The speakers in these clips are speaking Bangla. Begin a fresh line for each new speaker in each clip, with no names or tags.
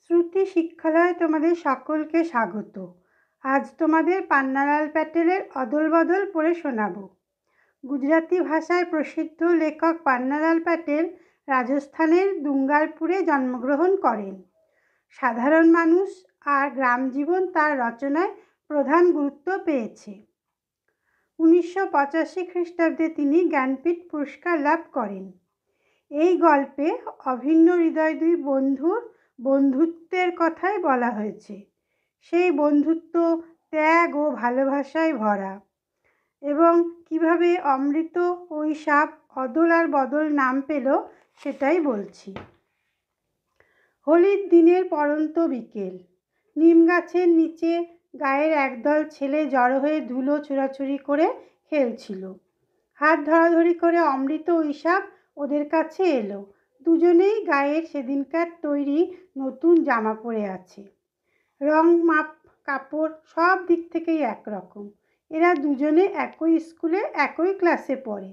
শ্রুতি শিক্ষালয়ে তোমাদের সকলকে স্বাগত। আজ তোমাদের পান্নালাল প্যাটেলের অদল বদল পড়ে শোনাব। গুজরাটি ভাষায় প্রসিদ্ধ লেখক পান্নালাল প্যাটেল রাজস্থানের দুঙ্গারপুরে জন্মগ্রহণ করেন। সাধারণ মানুষ আর গ্রাম জীবন তার রচনায় প্রধান গুরুত্ব পেয়েছে। 1985 খ্রিস্টাব্দে তিনি জ্ঞানপীঠ পুরস্কার লাভ করেন। এই গল্পে অভিন্ন হৃদয় দুই বন্ধুর বন্ধুত্বের কথাই বলা হয়েছে। সেই বন্ধুত্ব ত্যাগ ও ভালোবাসায় ভরা, এবং কিভাবে অমৃত ওই সাপ অদল আর বদল নাম পেল সেটাই বলছি। হোলির দিনের পড়ন্ত বিকেল। নিম গাছের নিচে গায়ের একদল ছেলে জড়ো হয়ে ধুলো ছোড়াছুড়ি করে খেলছিল। হাত ধরাধরি করে অমৃত ওই সাপ ওদের কাছে এলো। দুজনেই গায়ের সেদিনকার তৈরি নতুন জামা পরে আছে। রং, মাপ, কাপড় সব দিক থেকেই একরকম। এরা দুজনে একই স্কুলে একই ক্লাসে পড়ে।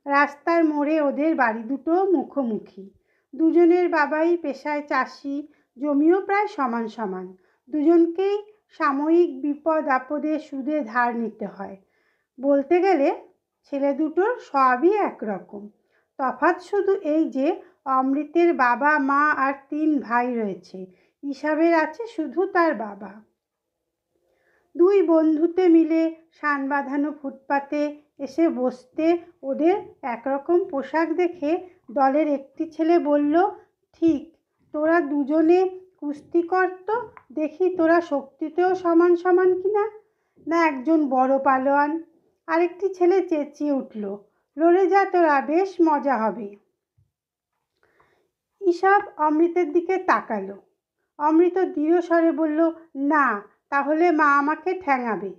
রাস্তার মোড়ে ওদের বাড়ি দুটো মুখোমুখি। দুজনের বাবাই পেশায় চাষি, জমিও প্রায় সমান সমান। দুজনকেই সাময়িক বিপদ আপদে সুদে ধার নিতে হয়। বলতে গেলে ছেলে দুটোর সবই একরকম। তফাৎ শুধু এই যে অমৃতের বাবা, মা আর 3 ভাই রয়েছে। ইসাবের আছে শুধু তার বাবা। দুই বন্ধুতে মিলে শান বাঁধানো ফুটপাতে এসে বসতে ওদের একরকম পোশাক দেখে দলের একটি ছেলে বলল, ঠিক, তোরা দুজনে কুস্তি কর তো, দেখি তোরা শক্তিতেও সমান সমান কিনা। না একজন বড় পালোয়ান। আরেকটি ছেলে চেঁচিয়ে উঠল, লড়ে যা তোরা, বেশ মজা হবে। ইসাব অমৃতের দিকে তাকালো। অমৃত দৃঢ় স্বরে বলল, না, তাহলে মা আমাকে ঠ্যাঙাবে।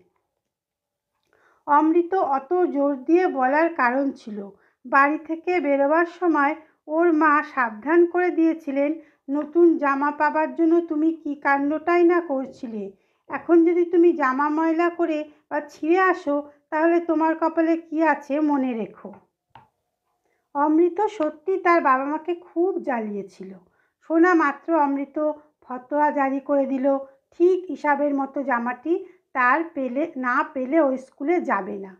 অমৃত অত জোর দিয়ে বলার কারণ ছিল, বাড়ি থেকে বেরোবার সময় ওর মা সাবধান করে দিয়েছিলেন, নতুন জামা পাবার জন্য তুমি কি কাণ্ডটাই না করছিলে। এখন যদি তুমি জামা ময়লা করে বা ছিঁড়ে আসো, তাহলে তোমার কপালে কি আছে মনে রেখো। অমৃত সত্যি তার বাবা মাকে খুব জ্বালিয়েছিল। শোনা মাত্র অমৃত ফতোয়া জারি করে দিল, ঠিক ইসাবের মতো জামাটি তার না পেলে ওই স্কুলে যাবে না।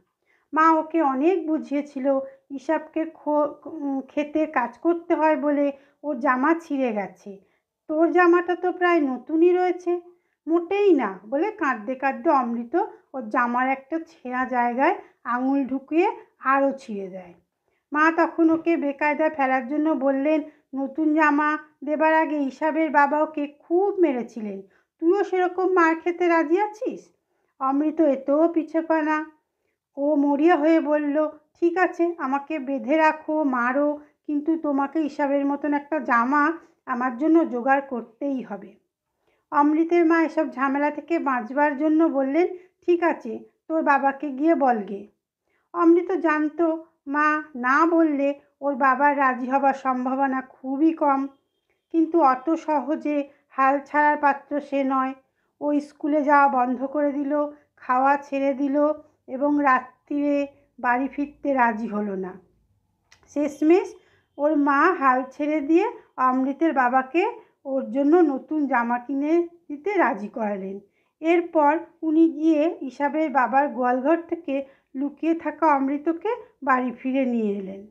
মা ওকে অনেক বুঝিয়েছিল, ইসাবকে খেতে কাজ করতে হয় বলে ওর জামা ছিঁড়ে গেছে। তোর জামাটা তো প্রায় নতুনই রয়েছে। মোটেই না, বলে কাঁদতে কাঁদতে অমৃত ওর জামার একটা ছেঁড়া জায়গায় আঙুল ঢুকিয়ে আরও ছিঁড়ে দেয়। মা তখন ওকে বেকায়দায় ফেলার জন্য বললেন, নতুন জামা দেবার আগে ইসাবের বাবা ওকে খুব মেরেছিলেন, তুইও সেরকম মার খেতে রাজি আছিস? অমৃত এতেও পিছপা না। ও মরিয়া হয়ে বলল, ঠিক আছে, আমাকে বেঁধে রাখো, মারো, কিন্তু তোমাকে ইসাবের মতন একটা জামা আমার জন্য জোগাড় করতেই হবে। অমৃতের মা এসব ঝামেলা থেকে বাঁচবার জন্য বললেন, ঠিক আছে, তোর বাবাকে গিয়ে বলগে। অমৃত জানতো মা না বললে ওর বাবার রাজি হবার সম্ভাবনা খুবই কম, কিন্তু অত সহজে হাল ছাড়ার পাত্র সে নয়। ও স্কুলে যাওয়া বন্ধ করে দিল, খাওয়া ছেড়ে দিল, এবং রাত্রিরে বাড়ি ফিরতে রাজি হলো না। শেষমেশ ওর মা হাল ছেড়ে দিয়ে অমৃতের বাবাকে ওর জন্য নতুন জামা কিনে দিতে রাজি করালেন। এরপর উনি গিয়ে ইসাবের বাবার গোয়ালঘর থেকে লুকিয়ে থাকা অমৃতকে বাড়ি ফিরে নিয়ে এলেন।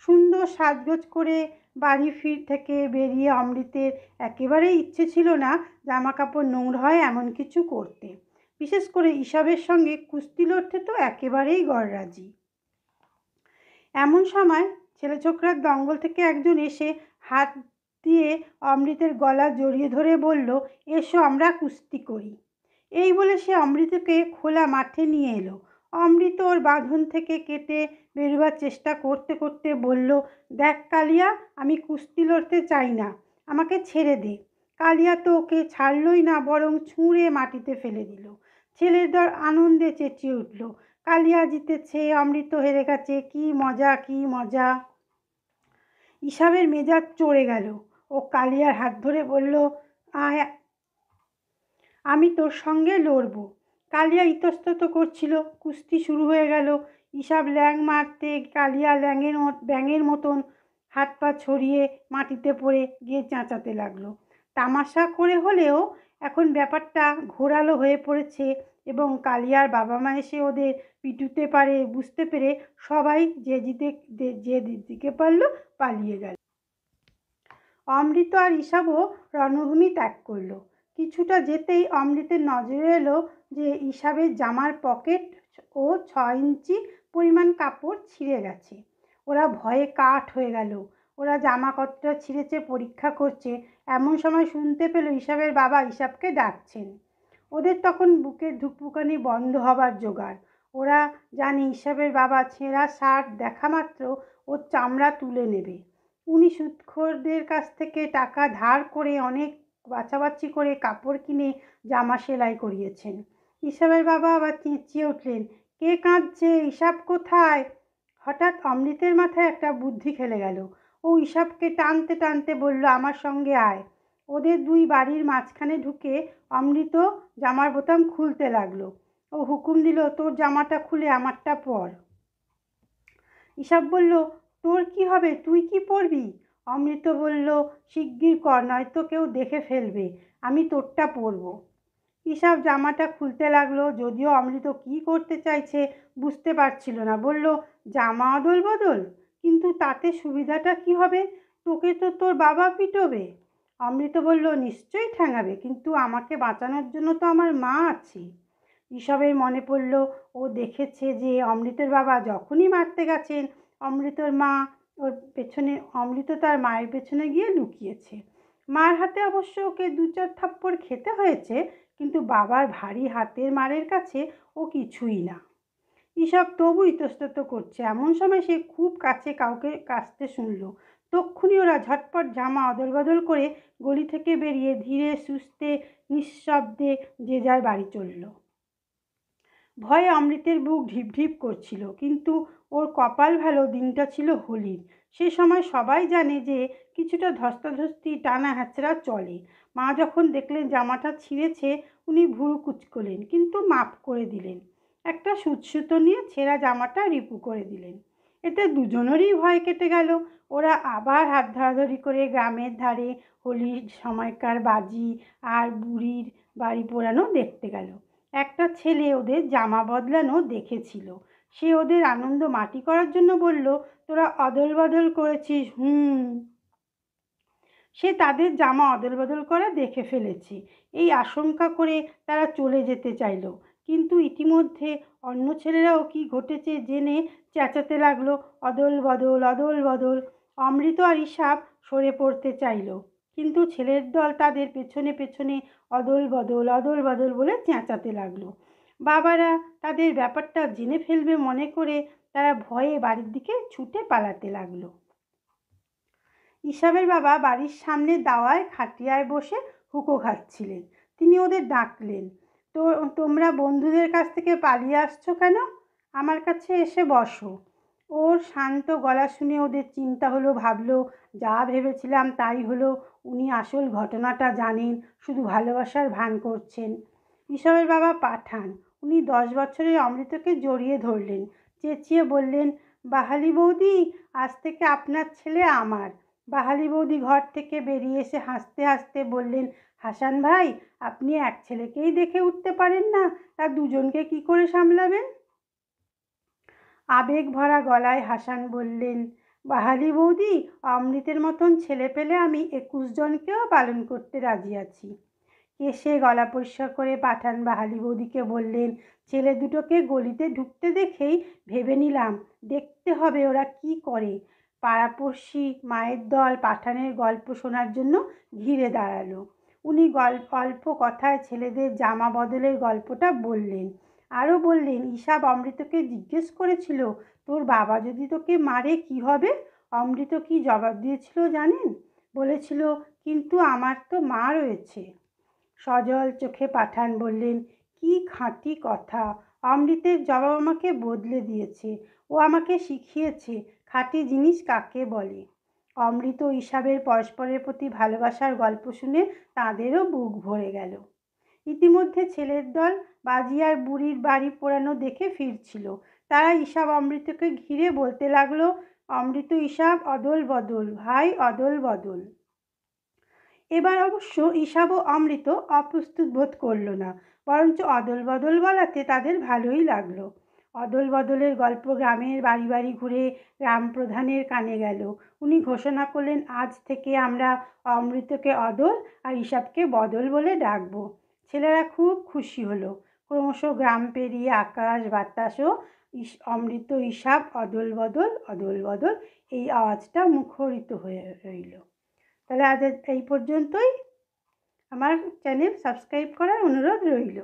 সুন্দর সাজগোজ করে বাড়ি থেকে বেরিয়ে অমৃতের একেবারেই ইচ্ছে ছিল না জামা কাপড় নোংরা হয় এমন কিছু করতে। বিশেষ করে ইসাবের সঙ্গে কুস্তি লড়তে তো একেবারেই গড়রাজি। এমন সময় ছেলে ছোকরার দঙ্গল থেকে একজন এসে হাত দিয়ে অমৃতের গলা জড়িয়ে ধরে বলল, এসো আমরা কুস্তি করি। এই বলে সে অমৃতকে খোলা মাঠে নিয়ে এলো। অমৃত ওর বাঁধন থেকে কেটে বেরোবার চেষ্টা করতে করতে বলল, দেখ কালিয়া, আমি কুস্তি লড়তে চাই না, আমাকে ছেড়ে দে। কালিয়া তো ওকে ছাড়লই না, বরং ছুঁড়ে মাটিতে ফেলে দিল। ছেলের দল আনন্দে চেঁচিয়ে উঠল, কালিয়া জিতেছে, অমৃত হেরে গেছে, কি মজা, কি মজা। ইসাবের মেজাজ চড়ে গেল। ও কালিয়ার হাত ধরে বলল, আয়, আমি তোর সঙ্গে লড়ব। কালিয়া ইতস্তত করছিল। কুস্তি শুরু হয়ে গেল। ইসাব ল্যাং মারতে কালিয়া ব্যাঙের মতন হাত পা ছড়িয়ে মাটিতে পড়ে গিয়ে চেঁচাতে লাগলো। তামাশা করে হলেও এখন ব্যাপারটা ঘোরালো হয়ে পড়েছে এবং কালিয়ার বাবা মা এসে ওদের পিটুতে পারে বুঝতে পেরে সবাই যে দিকে পারলো পালিয়ে গেল। অমৃত আর ঈশাবও রণভূমি ত্যাগ করলো। কিছুটা যেতেই অমৃতের নজরে এলো যে ঈশাবের জামার পকেট ও 6 ইঞ্চি পরিমাণ কাপড় ছিঁড়ে গেছে। ওরা ভয়ে কাঠ হয়ে গেল। ওরা জামা কতটা ছিঁড়েছে পরীক্ষা করছে। এমন সময় শুনতে পেল ঈশাবের বাবা ঈশাবকে ডাকছেন। ওদের তখন বুকের ধুকপুকানি বন্ধ হবার জোগাড়। ওরা জানে ঈশাবের বাবা ছেঁড়া শার্ট দেখা মাত্র ওর চামড়া তুলে নেবে। উনি সুদখোরদের কাছ থেকে টাকা ধার করে অনেক বাছাবাছি করে কাপড় কিনে জামা সেলাই করিয়েছেন। ঈশাবের বাবা আবার চেঁচিয়ে উঠলেন, কে কাঁদছে? ঈশাব কোথায়? হঠাৎ অমৃতের মাথায় একটা বুদ্ধি খেলে গেল। ও ঈশাবকে টানতে টানতে বলল, আমার সঙ্গে আয়। ওদের দুই বাড়ির মাঝখানে ঢুকে অমৃত জামার বোতাম খুলতে লাগলো। ও হুকুম দিল, তোর জামাটা খুলে আমারটা পর। ঈশাব বলল, তোর কি হবে? তুই কি পরবি? অমৃত বলল, শিগগির কর, নয়তো কেউ দেখে ফেলবে। আমি তোরটা পরবো। ঈশাব জামাটা খুলতে লাগলো, যদিও অমৃত কি করতে চাইছে বুঝতে পারছিল না। বলল, জামা অদল বদল? কিন্তু তাতে সুবিধাটা কি হবে? তোকে তো তোর বাবা পিটবে। অমৃত বলল, নিশ্চয়ই ঠ্যাঙাবে, কিন্তু আমাকে বাঁচানোর জন্য তো আমার মা আছে। ঈশাবের মনে পড়ল, ও দেখেছে যে অমৃতের বাবা যখনই মারতে গেছেন অমৃতর মা ওর পেছনে অমৃত তার মায়ের পেছনে গিয়ে লুকিয়েছে। মার হাতে অবশ্য ওকে 2-4 থাপ্পড় খেতে হয়েছে, কিন্তু বাবার ভারী হাতের মারের কাছে ও কিছুই না। ঈশাব তবু ইতস্তত করছে। এমন সময় সে খুব কাছে কাউকে কাশতে শুনল। তক্ষুনি ওরা ঝটপট জামা অদল বদল করে গলি থেকে বেরিয়ে ধীরে সুস্থে নিঃশব্দে যে যার বাড়ি চলল। ভয়ে অমৃতের বুক ঢিপ ঢিপ করছিল, কিন্তু ওর কপাল ভালো, দিনটা ছিল হোলির। সে সময় সবাই জানে যে কিছুটা ধস্তাধস্তি টানা হ্যাচড়া চলে। মা যখন দেখলেন জামাটা ছিঁড়েছে উনি ভুরু কুচকলেন, কিন্তু মাপ করে দিলেন। একটা সুতো নিয়ে ছেঁড়া জামাটা রিপু করে দিলেন। এতে দুজনেরই ভয় কেটে গেল। ওরা আবার হাত ধরাধরি করে গ্রামের ধারে হোলির সময়কার বাজি আর বুড়ির বাড়ি পোড়ানো দেখতে গেল। একটা ছেলে ওদের জামা বদলানো দেখেছিল। সে ওদের আনন্দ মাটি করার জন্য বলল, তোরা অদল বদল করেছিস? সে তাদের জামা অদল বদল করা দেখে ফেলেছে এই আশঙ্কা করে তারা চলে যেতে চাইল। কিন্তু ইতিমধ্যে অন্য ছেলেরাও কি ঘটেছে জেনে চেঁচাতে লাগলো, অদল বদল, অদল বদল। অমৃত আর ঈশাব সরে পড়তে চাইল, কিন্তু ছেলের দল তাদের পেছনে পেছনে অদল বদল, অদল বদল বলে চেঁচাতে লাগলো। বাবারা তাদের ব্যাপারটা জেনে ফেলবে মনে করে তারা ভয়ে বাড়ির দিকে ছুটে পালাতে লাগলো। ঈশাবের বাবা বাড়ির সামনে দাওয়ায় খাটিয়ায় বসে হুঁকো খাচ্ছিলেন। তিনি ওদের ডাকলেন, তোমরা বন্ধুদের কাছ থেকে পালিয়ে আসছো কেন? আমার কাছে এসে বসো। ওর শান্ত গলা শুনে ওদের চিন্তা হলো। ভাবলো, যা ভেবেছিলাম তাই হলো। উনি আসল ঘটনাটা জানেন, শুধু ভালোবাসার ভান করছেন। ঈশাবের বাবা পাঠান। উনি 10 বছরের অমৃতকে জড়িয়ে ধরলেন, চেঁচিয়ে বললেন, বাহালি বৌদি, আজ থেকে আপনার ছেলে আমার। বাহালি বৌদি ঘর থেকে বেরিয়ে এসে হাসতে হাসতে বললেন, হাসান ভাই, আপনি এক ছেলেকেই দেখে উঠতে পারেন না, তা দুজনকে কি করে সামলাবেন? আবেগ ভরা গলায় হাসান বললেন, বাহালি বৌদি, অমৃতের মতন ছেলে পেলে আমি 21 জনকেও পালন করতে রাজি আছি। কেশে গলা পরিষ্কার করে পাঠান বাহালি বৌদিকে বললেন, ছেলে দুটোকে গলিতে ঢুকতে দেখেই ভেবে নিলাম দেখতে হবে ওরা কি করে। পাড়াপড়শি মায়ের দল পাঠানের গল্প শোনার জন্য ঘিরে দাঁড়ালো। উনি অল্প কথায় ছেলেদের জামা বদলের গল্পটা বললেন। আরও বললেন, ঈশাব অমৃতকে জিজ্ঞেস করেছিল, তোর বাবা যদি তোকে মারে কি হবে? অমৃত কি জবাব দিয়েছিল জানেন? বলেছিল, কিন্তু আমার তো মা রয়েছে। সজল চোখে পাঠান বললেন, কি খাঁটি কথা! অমৃতের জবাব আমাকে বদলে দিয়েছে। ও আমাকে শিখিয়েছে খাঁটি জিনিস কাকে বলে। অমৃত ও ঈশাবের পরস্পরের প্রতি ভালোবাসার গল্প শুনে তাঁদেরও বুক ভরে গেল। ইতিমধ্যে ছেলের দল বাজি আর বুড়ির বাড়ি পোড়ানো দেখে ফিরছিল। তারা ঈশাব অমৃতকে ঘিরে বলতে লাগলো, অমৃত ঈশাব অদল বদল, ভাই অদল বদল। এবার অবশ্য ঈশাব ও অমৃত অপ্রস্তুত বোধ করল না, বরঞ্চ অদল বদল বলাতে তাদের ভালোই লাগলো। অদল বদলের গল্প গ্রামের বাড়ি বাড়ি ঘুরে গ্রাম প্রধানের কানে গেল। উনি ঘোষণা করলেন, আজ থেকে আমরা অমৃতকে অদল আর ঈশাবকে বদল বলে ডাকবো। ছেলেরা খুব খুশি হলো। ক্রমশ গ্রাম পেরিয়ে আকাশ বাতাসও অমৃত ঈশাব অদল বদল এই আওয়াজটা মুখরিত হয়ে রইল। তাহলে আজ এই পর্যন্তই। আমার চ্যানেল সাবস্ক্রাইব করার অনুরোধ রইল।